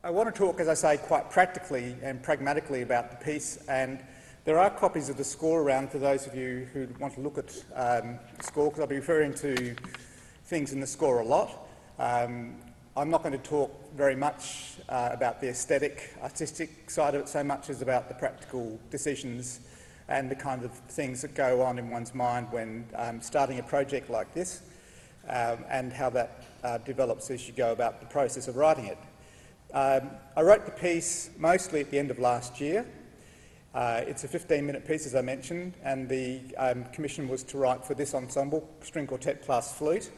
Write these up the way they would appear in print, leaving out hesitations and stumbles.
I want to talk, as I say, quite practically and pragmatically about the piece, and there are copies of the score around for those of you who want to look at the score, because I'll be referring to things in the score a lot. I'm not going to talk very much about the aesthetic, artistic side of it so much as about the practical decisions and the kind of things that go on in one's mind when starting a project like this, and how that develops as you go about the process of writing it. I wrote the piece mostly at the end of last year. It's a 15-minute piece, as I mentioned, and the commission was to write for this ensemble, string quartet plus flute.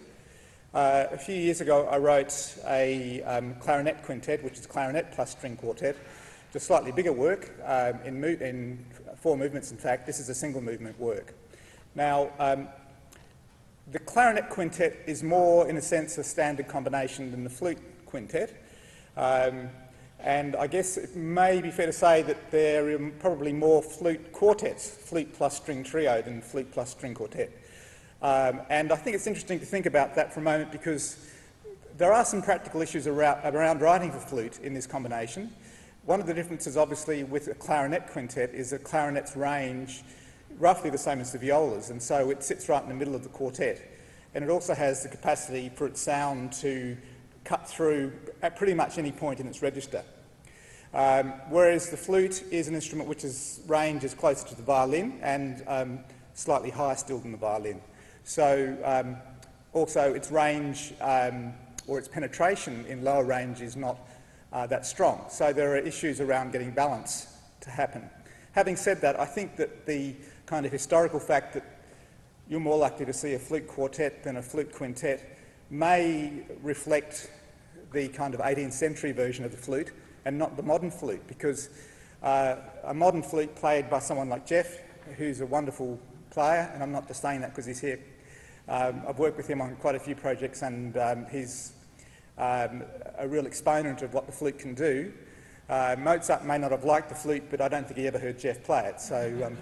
A few years ago, I wrote a clarinet quintet, which is clarinet plus string quartet. It's a slightly bigger work, in 4 movements, in fact. This is a single movement work. Now, the clarinet quintet is more, in a sense, a standard combination than the flute quintet. And I guess it may be fair to say that there are probably more flute quartets, flute plus string trio, than flute plus string quartet. And I think it's interesting to think about that for a moment, because there are some practical issues around writing for flute in this combination. One of the differences, obviously, with a clarinet quintet is a clarinet's range roughly the same as the viola's, and so it sits right in the middle of the quartet. And it also has the capacity for its sound to cut through at pretty much any point in its register. Whereas the flute is an instrument which range is closer to the violin and slightly higher still than the violin. So also its range or its penetration in lower range is not that strong. So there are issues around getting balance to happen. Having said that, I think that the kind of historical fact that you're more likely to see a flute quartet than a flute quintet may reflect the kind of 18th century version of the flute and not the modern flute, because a modern flute played by someone like Jeff, who's a wonderful player, and I'm not just saying that because he's here. I've worked with him on quite a few projects, and he's a real exponent of what the flute can do. Mozart may not have liked the flute, but I don't think he ever heard Jeff play it. So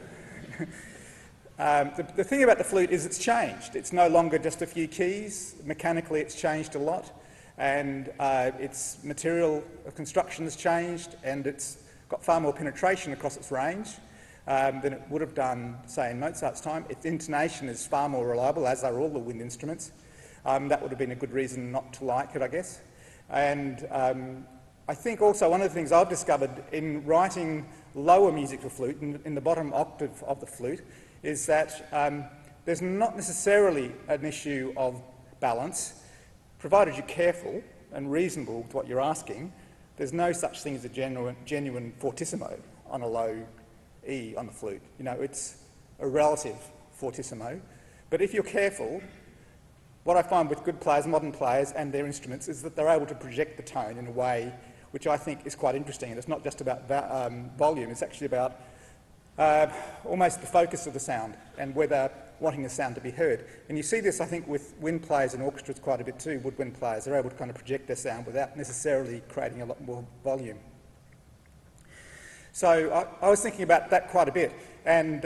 the thing about the flute is it's changed. It's no longer just a few keys. Mechanically, it's changed a lot, and its material of construction has changed, and it's got far more penetration across its range than it would have done, say, in Mozart's time. Its intonation is far more reliable, as are all the wind instruments. That would have been a good reason not to like it, I guess. And I think also one of the things I've discovered in writing lower music for flute, in the bottom octave of the flute, is that there's not necessarily an issue of balance. Provided you're careful and reasonable with what you're asking, there's no such thing as a genuine fortissimo on a low E on the flute. You know, it's a relative fortissimo. But if you're careful, what I find with good players, modern players, and their instruments is that they're able to project the tone in a way which I think is quite interesting. And it's not just about volume, it's actually about almost the focus of the sound and whether wanting the sound to be heard. And you see this, I think, with wind players and orchestras quite a bit too, woodwind players. They're able to kind of project their sound without necessarily creating a lot more volume. So I was thinking about that quite a bit, and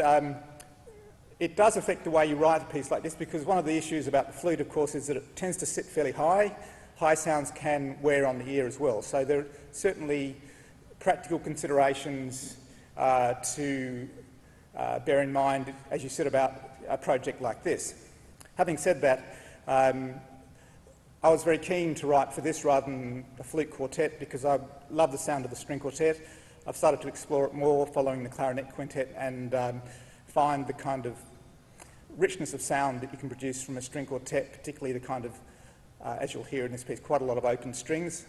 it does affect the way you write a piece like this, because one of the issues about the flute, of course, is that it tends to sit fairly high. High sounds can wear on the ear as well. So there are certainly practical considerations to bear in mind as you set about a project like this. Having said that, I was very keen to write for this rather than a flute quartet, because I love the sound of the string quartet. I've started to explore it more following the clarinet quintet, and find the kind of richness of sound that you can produce from a string quartet, particularly the kind of, as you'll hear in this piece, quite a lot of open strings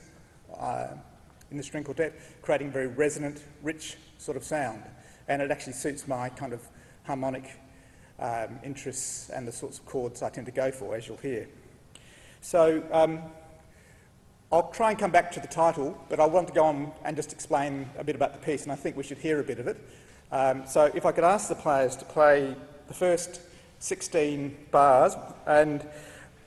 in the string quartet, creating very resonant, rich sort of sound. And it actually suits my kind of harmonic interests and the sorts of chords I tend to go for, as you'll hear. So I'll try and come back to the title, but I want to go on and just explain a bit about the piece, and I think we should hear a bit of it. So if I could ask the players to play the first 16 bars, and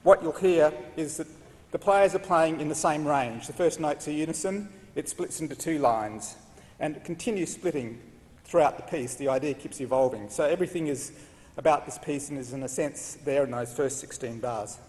what you'll hear is that the players are playing in the same range. The first notes are unison, it splits into 2 lines, and it continues splitting throughout the piece. The idea keeps evolving. So everything is about this piece and is, in a sense, there in those first 16 bars.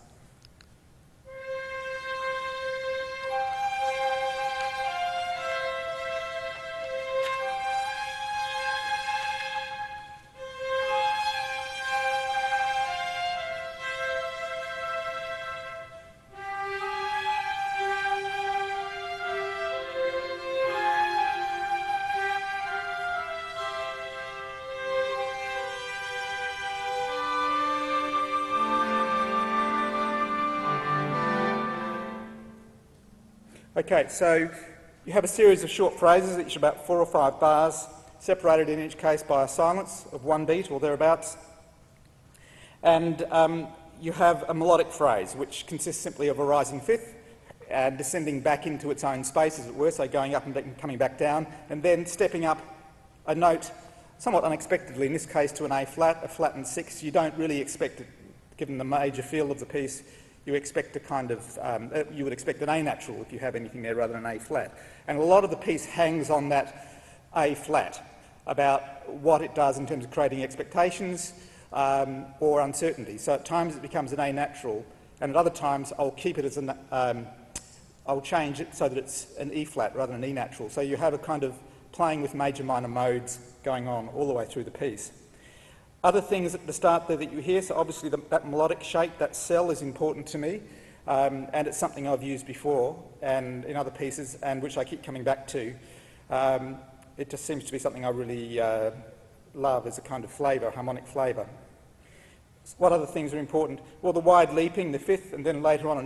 Okay, so you have a series of short phrases, each about 4 or 5 bars, separated in each case by a silence of 1 beat or thereabouts. And you have a melodic phrase, which consists simply of a rising fifth and descending back into its own space, as it were, so going up and coming back down, and then stepping up a note somewhat unexpectedly, in this case to an A flat, a flattened 6. You don't really expect it, given the major feel of the piece. You expect a kind of, you would expect an A natural if you have anything there rather than an A flat. And a lot of the piece hangs on that A flat, about what it does in terms of creating expectations or uncertainty. So at times it becomes an A natural, and at other times I'll keep it as an, I'll change it so that it's an E flat rather than an E natural. So you have a kind of playing with major minor modes going on all the way through the piece. Other things at the start there that you hear, so obviously that melodic shape, that cell is important to me, and it's something I've used before and in other pieces, and which I keep coming back to. It just seems to be something I really love as a kind of flavour, harmonic flavour. What other things are important? Well, the wide leaping, the 5th, and then later on a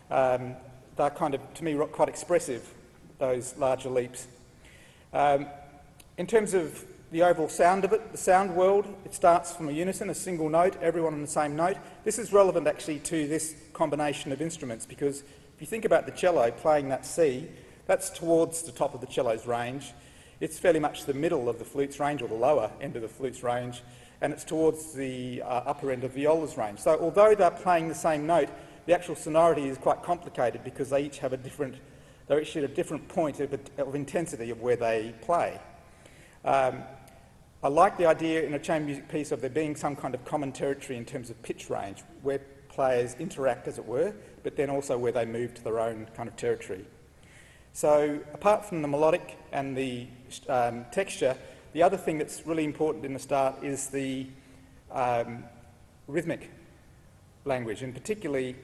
9th, they're kind of, to me, quite expressive, those larger leaps. In terms of the overall sound of it, the sound world, it starts from a unison, a single note, everyone on the same note. This is relevant actually to this combination of instruments, because if you think about the cello playing that C, that's towards the top of the cello's range. It's fairly much the middle of the flute's range, or the lower end of the flute's range, and it's towards the upper end of viola's range. So although they're playing the same note, the actual sonority is quite complicated because they each have a different, they're each at a different point of intensity of where they play. I like the idea in a chamber music piece of there being some kind of common territory in terms of pitch range, where players interact, as it were, but then also where they move to their own kind of territory. So apart from the melodic and the texture, the other thing that's really important in the start is the rhythmic language, and particularly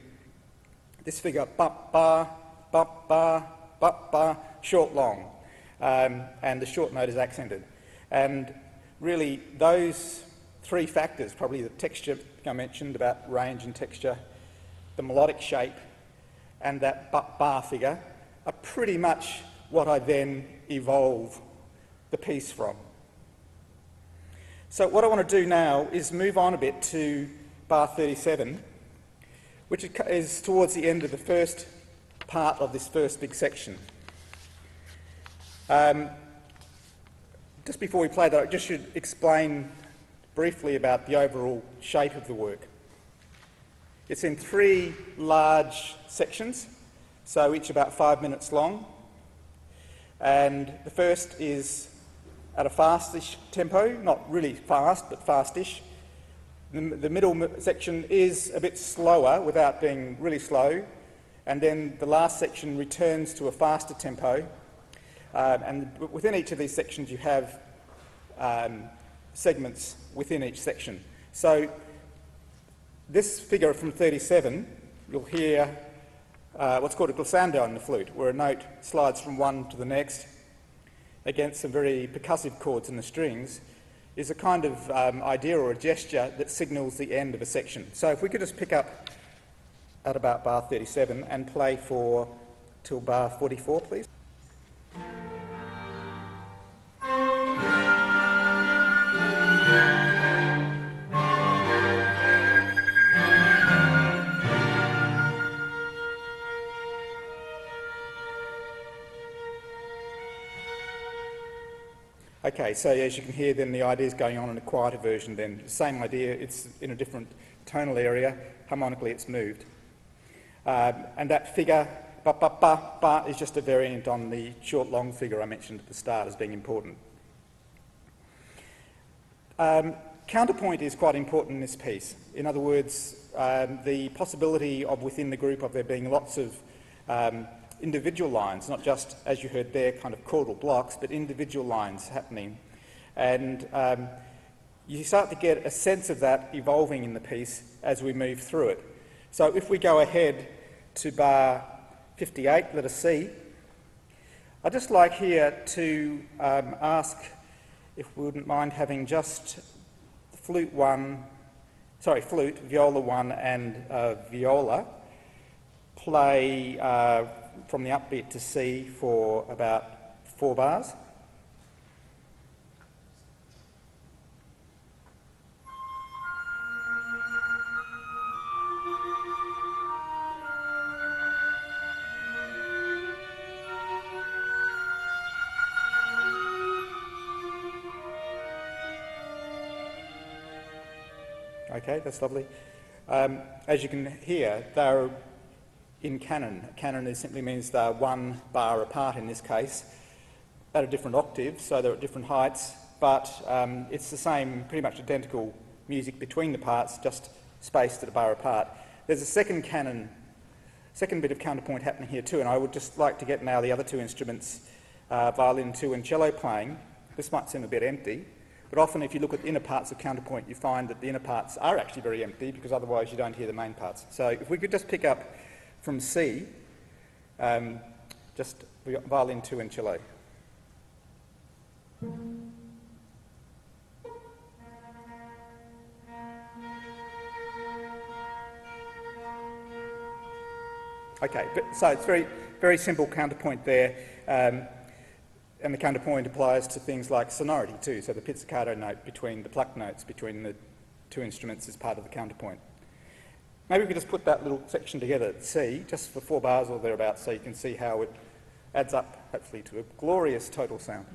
this figure, bop, bar, bop, bar, bop, bar, short, long, and the short note is accented. And really those 3 factors, probably the texture I mentioned about range and texture, the melodic shape, and that bop, bar figure, are pretty much what I then evolve the piece from. So what I want to do now is move on a bit to bar 37, which is towards the end of the first part of this first big section. Just before we play that, I just should explain briefly about the overall shape of the work. It's in 3 large sections, so each about 5 minutes long. And the first is at a fastish tempo, not really fast, but fastish. The middle section is a bit slower without being really slow. And then the last section returns to a faster tempo. And within each of these sections you have segments within each section. So this figure from 37, you'll hear what's called a glissando on the flute, where a note slides from one to the next against some very percussive chords in the strings, is a kind of idea or a gesture that signals the end of a section. So if we could just pick up at about bar 37 and play till bar 44, please. Okay, so as you can hear, then the idea is going on in a quieter version then. Same idea, it's in a different tonal area, harmonically it's moved. And that figure, ba ba ba ba, is just a variant on the short long figure I mentioned at the start as being important. Counterpoint is quite important in this piece. In other words, the possibility of within the group of there being lots of individual lines, not just, as you heard there, kind of chordal blocks, but individual lines happening. And you start to get a sense of that evolving in the piece as we move through it. So if we go ahead to bar 58, let us see. I'd just like here to ask if we wouldn't mind having just flute, viola 1 and viola play from the upbeat to C for about 4 bars. Okay, that's lovely. As you can hear, they're in canon. Canon simply means they're 1 bar apart in this case, at a different octave, so they're at different heights, but it's the same, pretty much identical music between the parts, just spaced at a bar apart. There's a second bit of counterpoint happening here too, and I would just like to get now the other 2 instruments, violin 2 and cello playing. This might seem a bit empty, but often if you look at the inner parts of counterpoint, you find that the inner parts are actually very empty, because otherwise you don't hear the main parts. So if we could just pick up from C, just violin 2 and cello. Okay, so it's very, very simple counterpoint there. And the counterpoint applies to things like sonority too, so the pizzicato note between the plucked notes between the 2 instruments is part of the counterpoint. Maybe we could just put that little section together at C, just for 4 bars or thereabouts, so you can see how it adds up, hopefully, to a glorious total sound.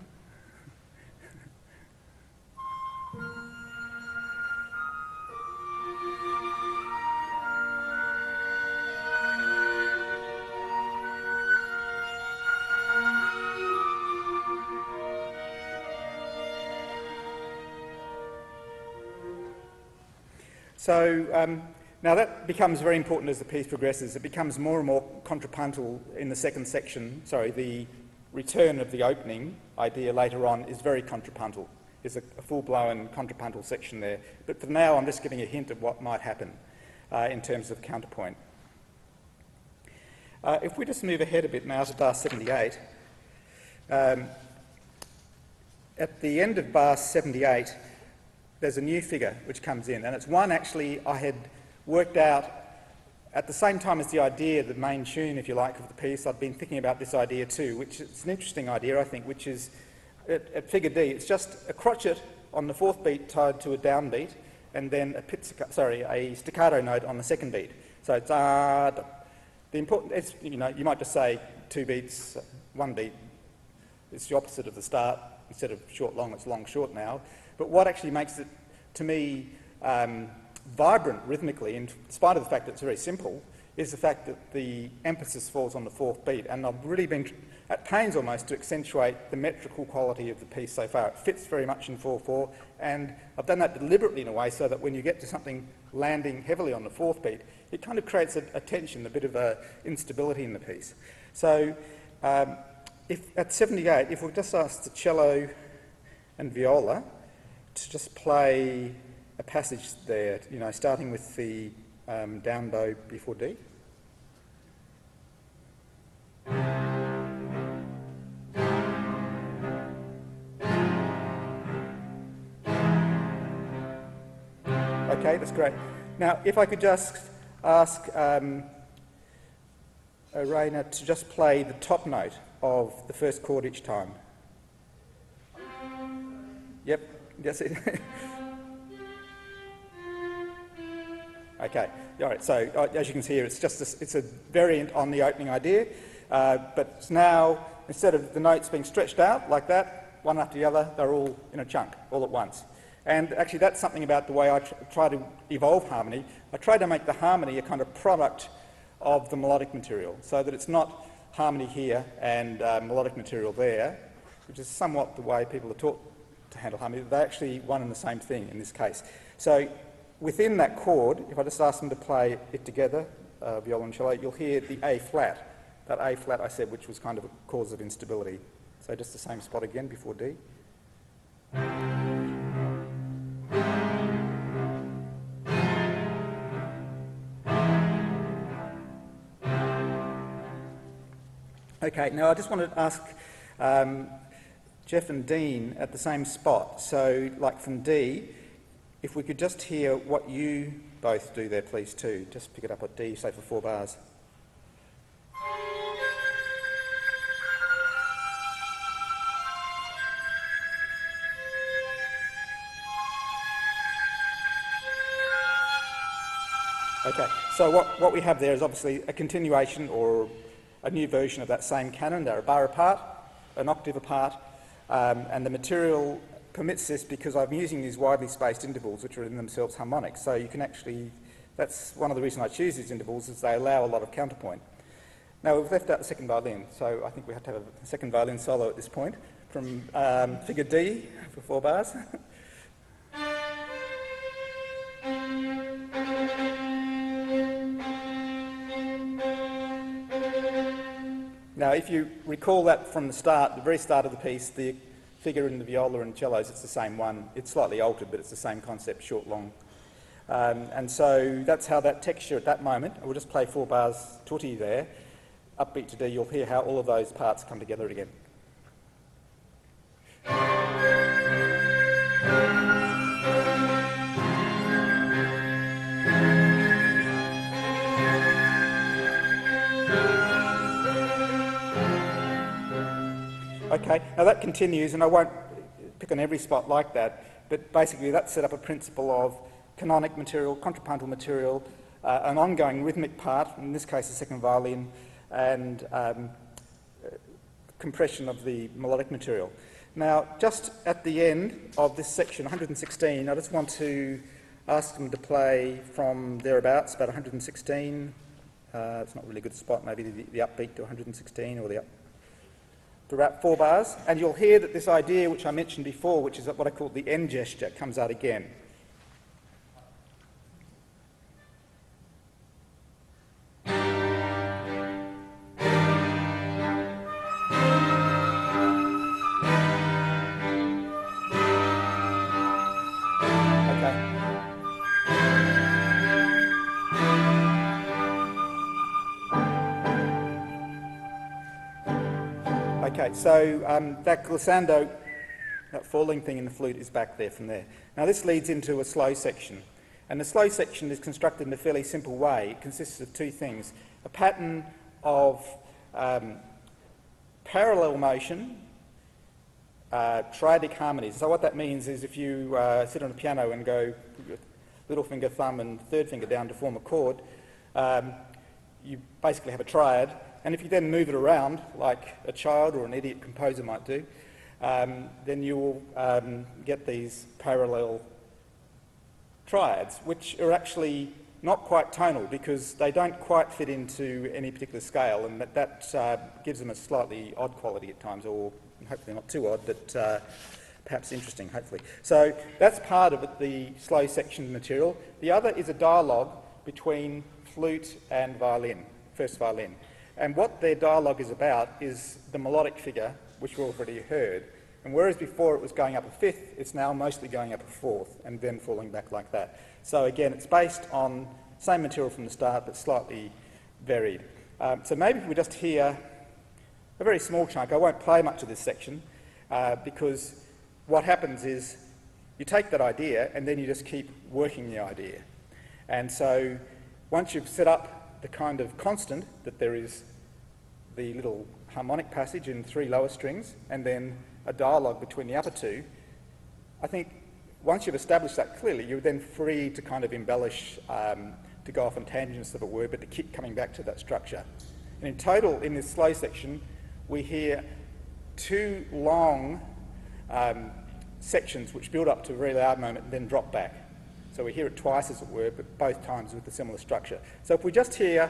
So now that becomes very important as the piece progresses. It becomes more and more contrapuntal in the second section. Sorry, the return of the opening idea later on is very contrapuntal. There's a full-blown contrapuntal section there. But for now, I'm just giving a hint of what might happen in terms of counterpoint. If we just move ahead a bit now to bar 78, at the end of bar 78, there's a new figure which comes in, and it's one actually I had worked out at the same time as the idea, the main tune, if you like, of the piece. I'd been thinking about this idea too, which is an interesting idea, I think, which is at figure D, it's just a crotchet on the 4th beat tied to a downbeat, and then a staccato note on the 2nd beat. So it's the important, it's, you know, you might just say 2 beats, 1 beat. It's the opposite of the start. Instead of short long, it's long short now. But what actually makes it, to me, vibrant rhythmically, in spite of the fact that it's very simple, is the fact that the emphasis falls on the 4th beat. And I've really been at pains almost to accentuate the metrical quality of the piece so far. It fits very much in 4/4, and I've done that deliberately in a way so that when you get to something landing heavily on the 4th beat, it kind of creates a tension, a bit of a instability in the piece. So if at 78, if we just ask the cello and viola to just play a passage there, you know, starting with the down bow before D. Okay, that's great. Now, if I could just ask Raina to just play the top note of the first chord each time. Yep, that's it. Okay, all right, so as you can see here, it's just it's a variant on the opening idea, but now, instead of the notes being stretched out like that, one after the other, they're all in a chunk, all at once. And actually that's something about the way I try to evolve harmony. I try to make the harmony a kind of product of the melodic material, so that it's not harmony here and melodic material there, which is somewhat the way people are taught to handle harmony. They're actually one and the same thing in this case. So within that chord, if I just ask them to play it together, viola and cello, you'll hear the A flat. That A flat I said, which was kind of a cause of instability. So just the same spot again before D. Okay, now I just wanted to ask Jeff and Dean at the same spot. So, like from D, if we could just hear what you both do there, please, too. Just pick it up at D, say for 4 bars. Okay, so what we have there is obviously a continuation or a new version of that same canon. They're a bar apart, an octave apart, and the material permits this because I'm using these widely spaced intervals which are in themselves harmonic. So you can actually, that's one of the reasons I choose these intervals, is they allow a lot of counterpoint. Now we've left out the second violin, so I think we have to have a second violin solo at this point from figure D for 4 bars. Now, if you recall that from the start, the very start of the piece, the figure in the viola and cellos, it's the same one. It's slightly altered, but it's the same concept, short, long. And so that's how that texture at that moment, we'll just play 4 bars tutti there, upbeat to D, you'll hear how all of those parts come together again. Okay, now that continues, and I won't pick on every spot like that, but basically that set up a principle of canonic material, contrapuntal material, an ongoing rhythmic part, in this case the second violin, and compression of the melodic material. Now, just at the end of this section, 116, I just want to ask them to play from thereabouts, about 116. It's not really a good spot, maybe the upbeat to 116 or the up. For about 4 bars, and you'll hear that this idea which I mentioned before, which is what I call the end gesture, comes out again. Okay, so that glissando, that falling thing in the flute is back there from there. Now this leads into a slow section, and the slow section is constructed in a fairly simple way. It consists of 2 things: a pattern of parallel motion, triadic harmonies. So what that means is if you sit on a piano and go little finger, thumb and third finger down to form a chord, you basically have a triad. And if you then move it around, like a child or an idiot composer might do, then you will get these parallel triads, which are actually not quite tonal because they don't quite fit into any particular scale, and that gives them a slightly odd quality at times, or hopefully not too odd, but perhaps interesting, hopefully. So that's part of it, the slow section material. The other is a dialogue between flute and violin, first violin. And what their dialogue is about is the melodic figure, which we've already heard. And whereas before it was going up a fifth, it's now mostly going up a fourth and then falling back like that. So again, it's based on same material from the start, but slightly varied. So maybe if we just hear a very small chunk, I won't play much of this section, because what happens is you take that idea and then you just keep working the idea. And so once you've set up the kind of constant that there is the little harmonic passage in 3 lower strings and then a dialogue between the upper 2, I think once you've established that clearly, you're then free to kind of embellish, to go off on tangents of a word, but to keep coming back to that structure. And in total, in this slow section, we hear 2 long sections which build up to a very loud moment and then drop back. So we hear it twice, as it were, but both times with a similar structure. So if we just hear,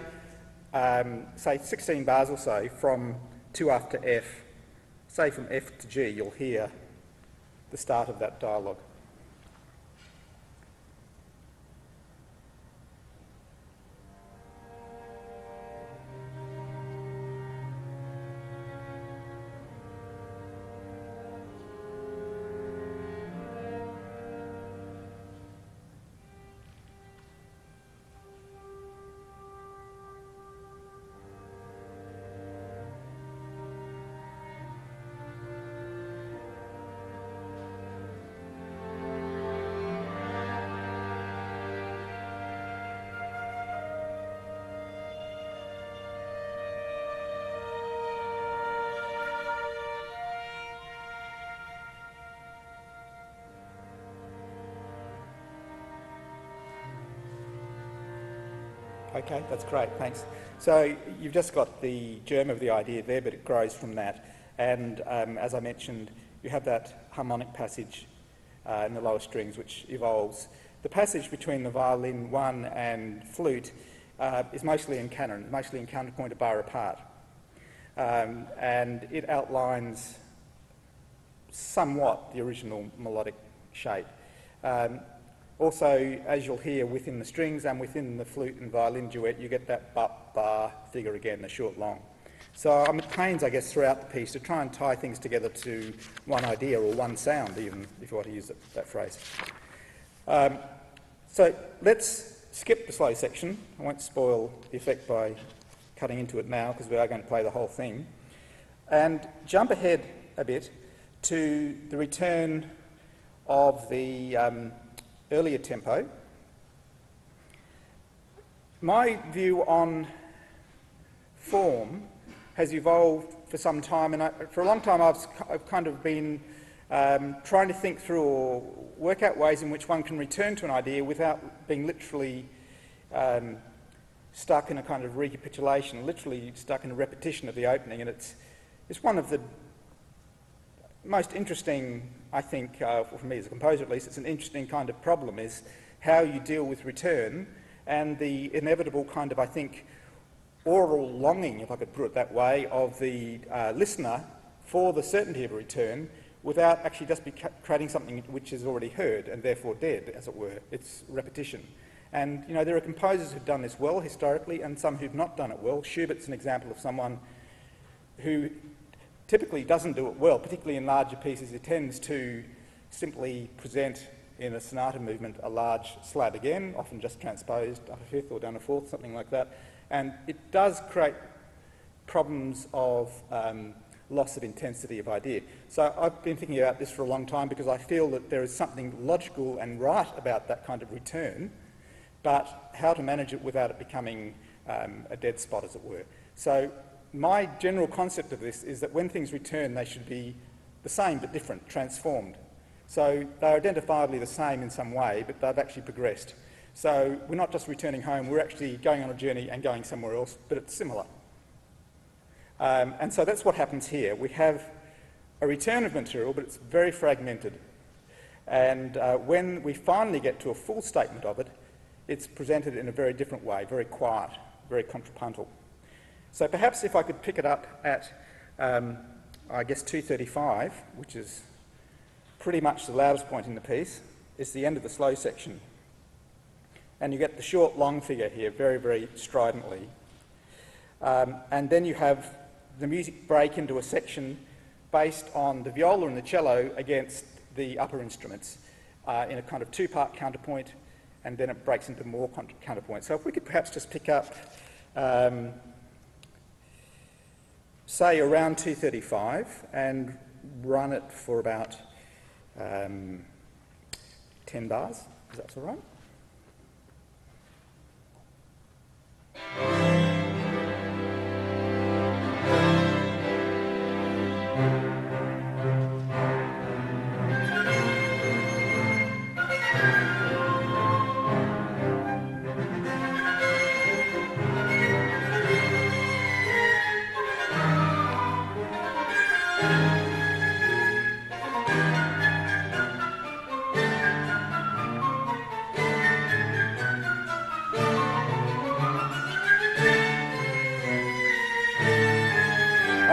say, 16 bars or so from 2 to F, say from F to G, you'll hear the start of that dialogue. Okay, that's great, thanks. So you've just got the germ of the idea there, but it grows from that. And as I mentioned, you have that harmonic passage in the lower strings, which evolves. The passage between the violin 1 and flute is mostly in canon, mostly in counterpoint a bar apart. And it outlines somewhat the original melodic shape. Also, as you'll hear within the strings and within the flute and violin duet, you get that bar figure again, the short long. So I'm at pains, I guess, throughout the piece to try and tie things together to one idea or one sound, even if you want to use that phrase. So let's skip the slow section. I won't spoil the effect by cutting into it now because we are going to play the whole thing. And jump ahead a bit to the return of the earlier tempo. My view on form has evolved for some time, and for a long time I've kind of been trying to think through or work out ways in which one can return to an idea without being literally stuck in a kind of recapitulation, literally stuck in a repetition of the opening. And it's one of the most interesting, I think, for me as a composer at least, it's an interesting kind of problem, is how you deal with return and the inevitable kind of, I think, oral longing, if I could put it that way, of the listener for the certainty of a return without actually just creating something which is already heard and therefore dead, as it were. It's repetition. And, you know, there are composers who've done this well historically and some who've not done it well. Schubert's an example of someone who typically doesn't do it well, particularly in larger pieces. He tends to simply present in a sonata movement a large slab again, often just transposed up a fifth or down a fourth, something like that. And it does create problems of loss of intensity of idea. So I've been thinking about this for a long time because I feel that there is something logical and right about that kind of return, but how to manage it without it becoming a dead spot, as it were. So my general concept of this is that when things return, they should be the same but different, transformed. So they're identifiably the same in some way, but they've actually progressed. So we're not just returning home, we're actually going on a journey and going somewhere else, but it's similar. And so that's what happens here. We have a return of material, but it's very fragmented. And when we finally get to a full statement of it, it's presented in a very different way, very quiet, very contrapuntal. So perhaps if I could pick it up at, I guess, 235, which is pretty much the loudest point in the piece, is the end of the slow section. And you get the short, long figure here, very, very stridently. And then you have the music break into a section based on the viola and the cello against the upper instruments in a kind of two-part counterpoint, and then it breaks into more counterpoint. So if we could perhaps just pick up, say, around 235 and run it for about 10 bars. Is that all right?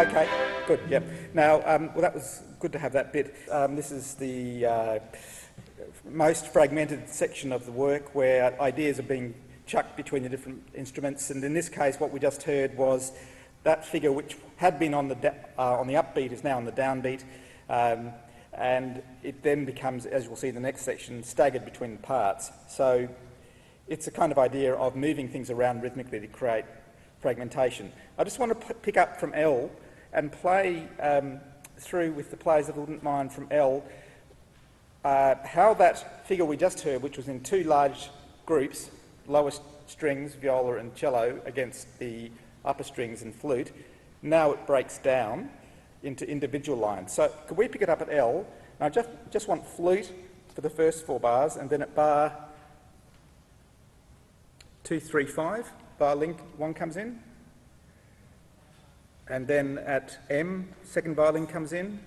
Okay, good, yep. Now, well, that was good to have that bit. This is the most fragmented section of the work where ideas are being chucked between the different instruments, and in this case what we just heard was that figure which had been on the upbeat is now on the downbeat, and it then becomes, as you'll see in the next section, staggered between the parts. So it's a kind of idea of moving things around rhythmically to create fragmentation. I just want to pick up from L and play through with the players, if I wouldn't mind, from L, how that figure we just heard, which was in two large groups, lower strings, viola and cello, against the upper strings and flute, now it breaks down into individual lines. So could we pick it up at L? And I just want flute for the first 4 bars, and then at bar 235, violin 1 comes in, and then at M, second violin comes in,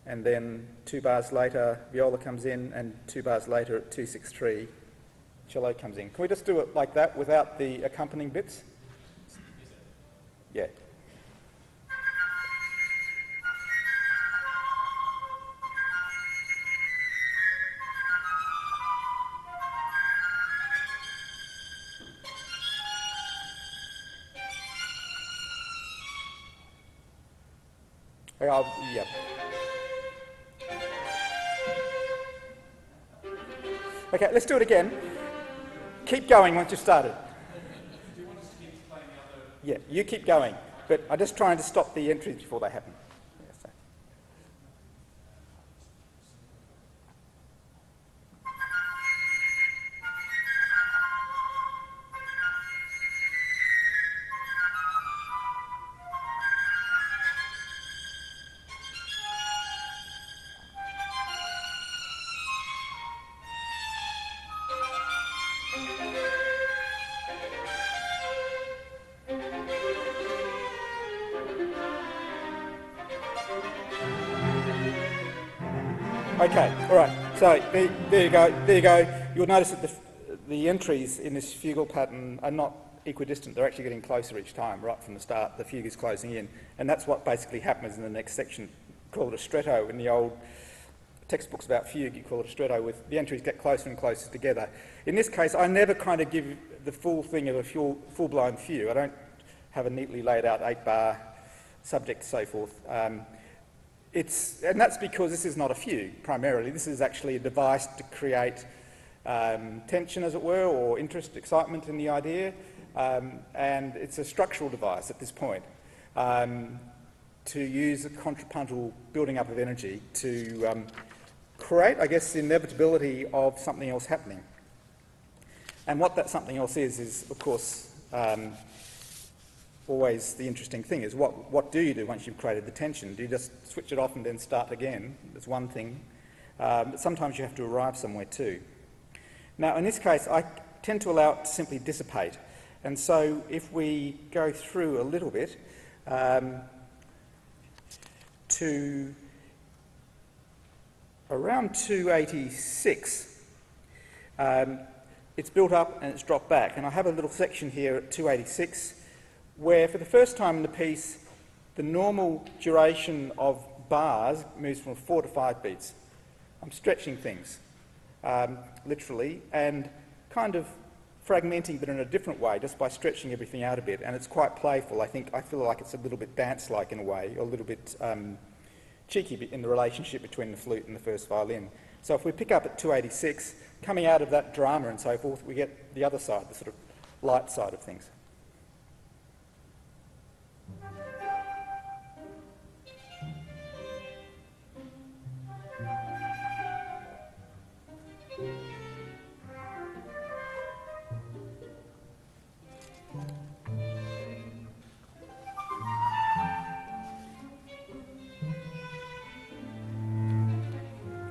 and then 2 bars later, viola comes in, and 2 bars later at 263, cello comes in. Can we just do it like that without the accompanying bits? Yeah. Yeah. Okay, let's do it again. Keep going once you've started. Do you want us to keep playing the other? Yeah, you keep going, but I'm just trying to stop the entries before they happen. Yeah, so. Okay, all right. So there you go. There you go. You'll notice that the entries in this fugal pattern are not equidistant. They're actually getting closer each time, right from the start. The fugue is closing in, and that's what basically happens in the next section. Call it a stretto in the old textbooks about fugue. You call it a stretto with the entries get closer and closer together. In this case, I never kind of give the full thing of a full-blown fugue. I don't have a neatly laid out 8-bar subject, so forth. And that's because this is not a fugue, primarily. This is actually a device to create tension, as it were, or interest, excitement in the idea. And it's a structural device at this point to use a contrapuntal building up of energy to create, I guess, the inevitability of something else happening. And what that something else is, of course, always the interesting thing is what do you do once you've created the tension? Do you just switch it off and then start again? That's one thing. But sometimes you have to arrive somewhere too. Now, in this case, I tend to allow it to simply dissipate. And so if we go through a little bit to around 286, it's built up and it's dropped back. And I have a little section here at 286 where for the first time in the piece, the normal duration of bars moves from 4 to 5 beats. I'm stretching things, literally, and kind of fragmenting, but in a different way, just by stretching everything out a bit. And it's quite playful. I feel like it's a little bit dance-like in a way, or a little bit cheeky in the relationship between the flute and the first violin. So if we pick up at 286, coming out of that drama and so forth, we get the other side, the sort of light side of things.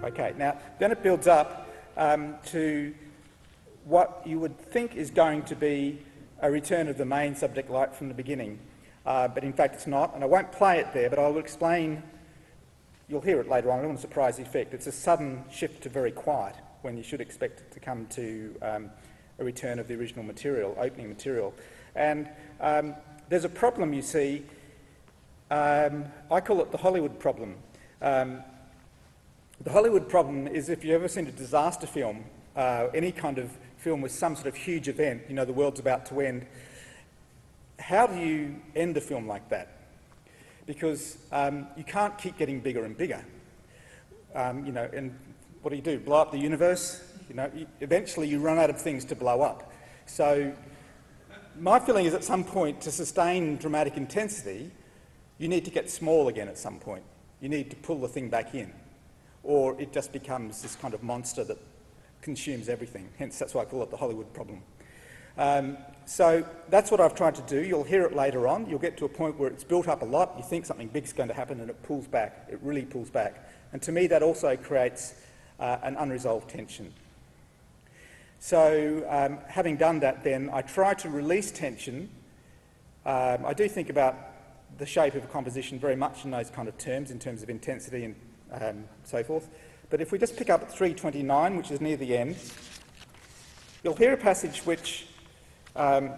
Okay, now then it builds up to what you would think is going to be a return of the main subject light from the beginning, but in fact it's not, and I won't play it there, but I'll explain, you'll hear it later on, I don't want a surprise effect. It's a sudden shift to very quiet when you should expect it to come to a return of the original material, opening material. And there's a problem, you see, I call it the Hollywood problem. The Hollywood problem is if you've ever seen a disaster film, any kind of film with some sort of huge event, you know, the world's about to end, how do you end a film like that? Because you can't keep getting bigger and bigger. You know, and what do? Blow up the universe? You know, eventually you run out of things to blow up. So my feeling is at some point to sustain dramatic intensity, you need to get small again at some point. You need to pull the thing back in. Or it just becomes this kind of monster that consumes everything. Hence, that's why I call it the Hollywood problem. So that's what I've tried to do. You'll hear it later on. You'll get to a point where it's built up a lot. You think something big's going to happen and it pulls back. It really pulls back. And to me, that also creates an unresolved tension. So having done that then, I try to release tension. I do think about the shape of a composition very much in those kind of terms, in terms of intensity and so forth. But if we just pick up at 329, which is near the end, you'll hear a passage which I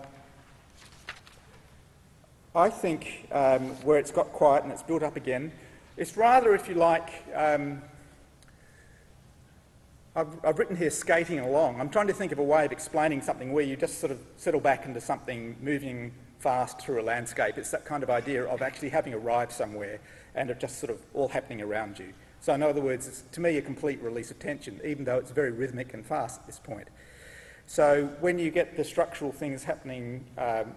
think, where it's got quiet and it's built up again, it's rather, if you like, I've written here skating along. I'm trying to think of a way of explaining something where you just sort of settle back into something moving fast through a landscape. It's that kind of idea of actually having arrived somewhere and of just sort of all happening around you. So in other words, it's to me a complete release of tension, even though it's very rhythmic and fast at this point. So when you get the structural things happening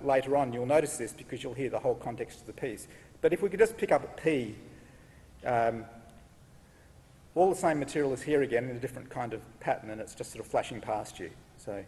later on, you'll notice this because you'll hear the whole context of the piece. But if we could just pick up at P, all the same material is here again in a different kind of pattern, and it's just sort of flashing past you. So.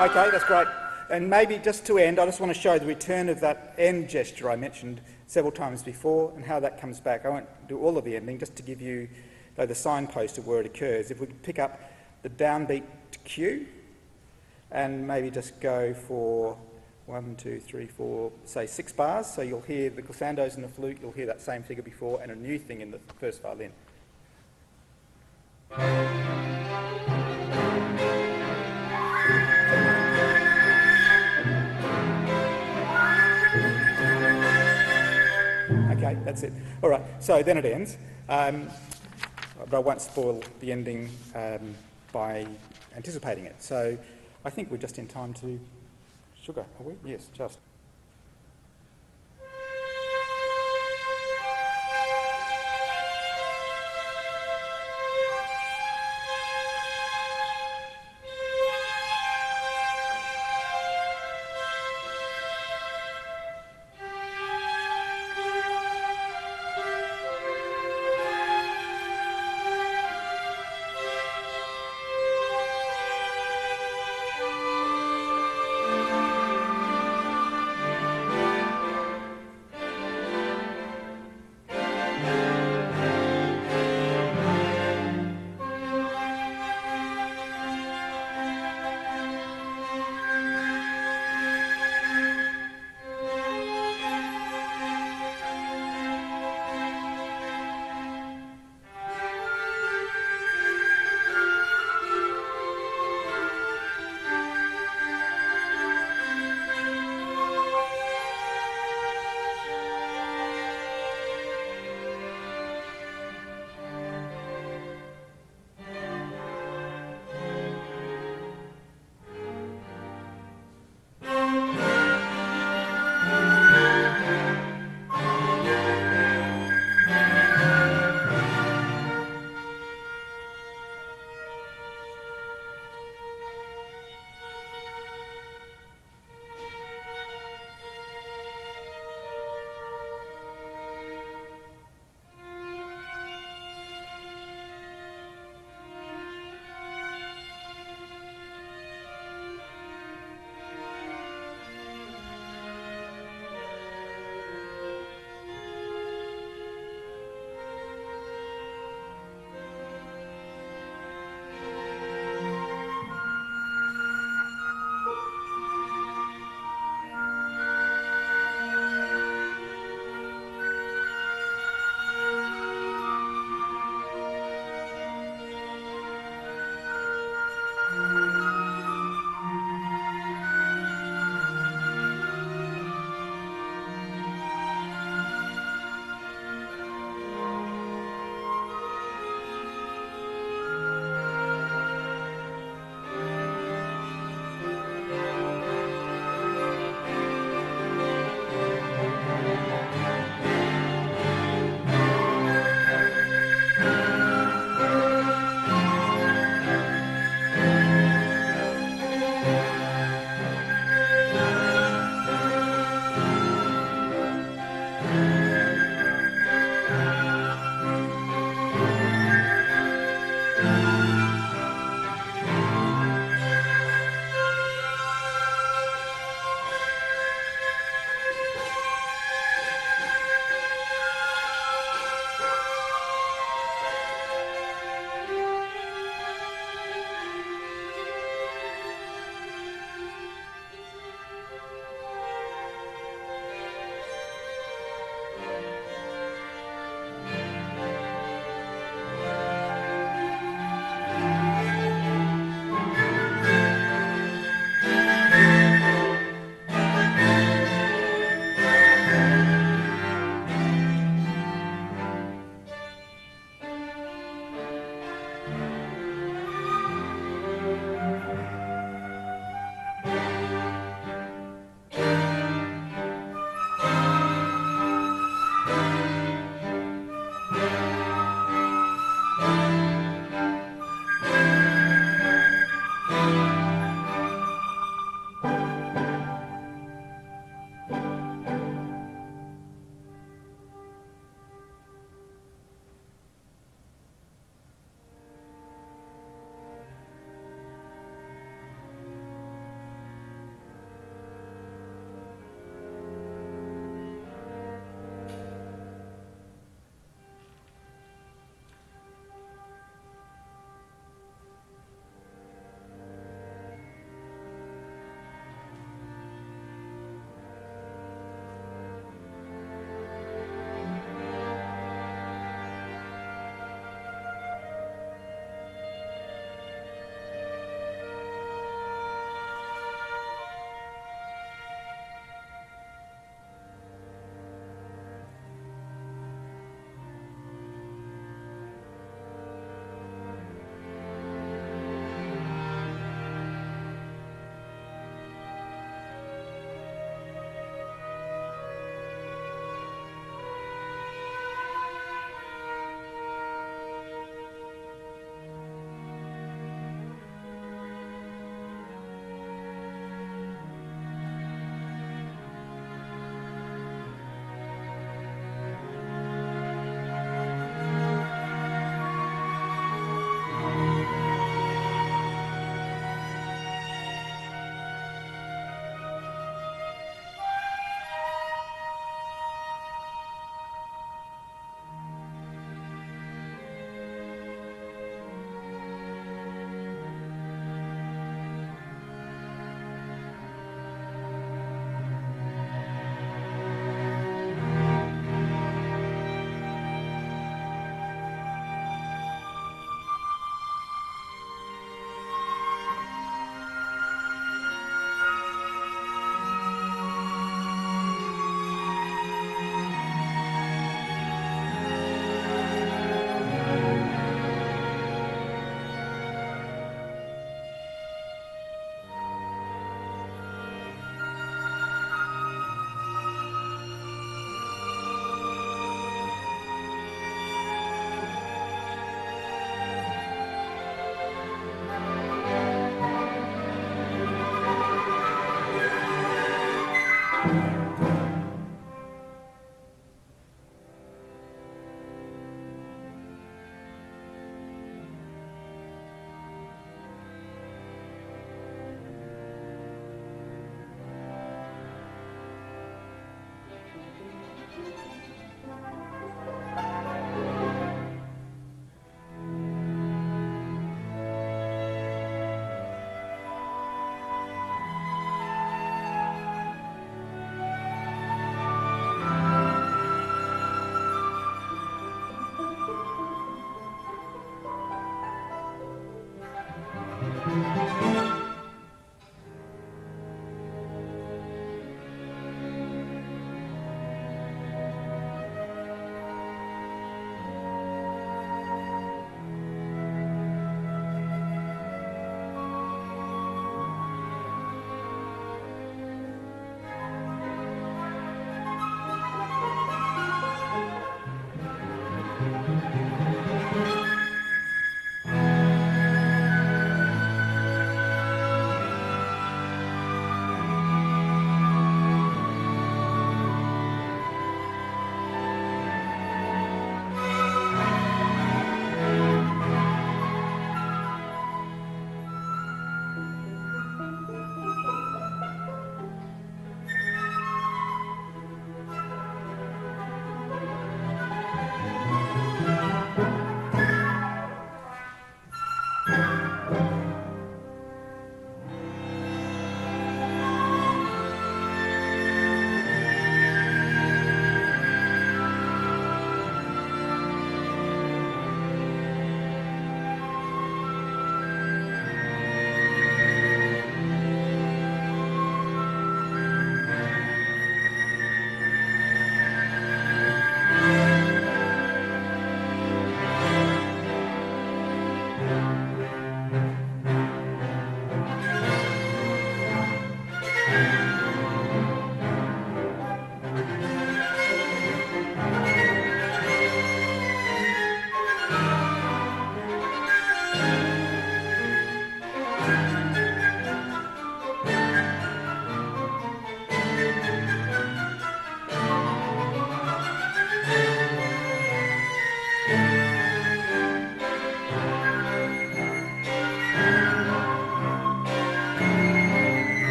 Okay, that's great. And maybe just to end, I just want to show the return of that end gesture I mentioned several times before and how that comes back. I won't do all of the ending, just to give you the signpost of where it occurs. If we could pick up the downbeat to Q and maybe just go for 1, 2, 3, 4, say 6 bars. So you'll hear the glissandos in the flute, you'll hear that same figure before, and a new thing in the first violin. Okay, that's it. All right, so then it ends. But I won't spoil the ending by anticipating it. So I think we're just in time to sugar, are we? Yes, just.